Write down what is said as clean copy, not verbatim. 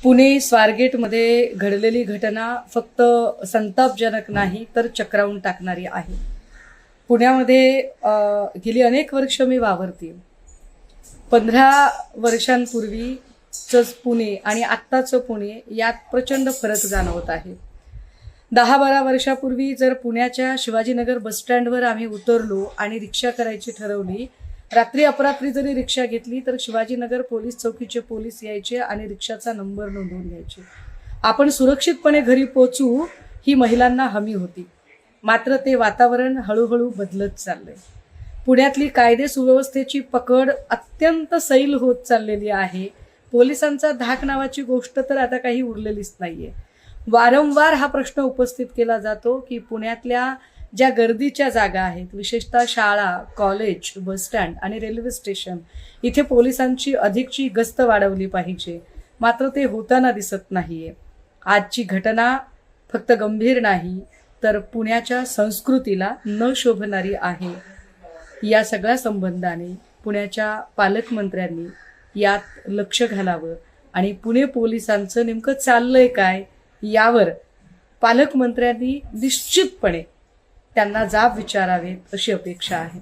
पुणे स्वारगेटमध्ये घडलेली घटना फक्त संतापजनक नाही तर चक्रावून टाकणारी आहे. पुण्यामध्ये गेली अनेक वर्ष मी वावरते. 15 वर्षांपूर्वीचं पुणे आणि आत्ताचं पुणे यात प्रचंड फरक जाणवत आहे. 10-12 वर्षापूर्वी जर पुण्याच्या शिवाजीनगर बसस्टँडवर आम्ही उतरलो आणि रिक्षा करायची ठरवली, रात्री अपरात्री जरी रिक्षा घेतली तर शिवाजीनगर पोलीस चौकीचे पोलीस यायचे आणि रिक्षाचा नंबर नोंदवून घ्यायचे. आपण सुरक्षितपणे घरी पोहोचू ही महिलांना हमी होती. मात्र ते वातावरण हळूहळू बदलत चाललंय. पुण्यातली कायदे सुव्यवस्थेची पकड अत्यंत सैल होत चाललेली आहे. पोलिसांचा धाक नावाची गोष्ट तर आता काही उरलेलीच नाहीये. वारंवार हा प्रश्न उपस्थित केला जातो की पुण्यातल्या ज्या गर्दीच्या जागा आहेत, विशेषतः शाळा, कॉलेज, बसस्टँड आणि रेल्वे स्टेशन, इथे पोलिसांची अधिकची गस्त वाढवली पाहिजे. मात्र ते होताना दिसत नाहीये. आजची घटना फक्त गंभीर नाही तर पुण्याच्या संस्कृतीला न शोभणारी आहे. या सगळ्या संबंधाने पुण्याच्या पालकमंत्र्यांनी यात लक्ष घालावं आणि पुणे पोलिसांचं नेमकं चाललंय काय यावर पालकमंत्र्यांनी निश्चितपणे त्यांना जाब विचारावेत अशी अपेक्षा आहे.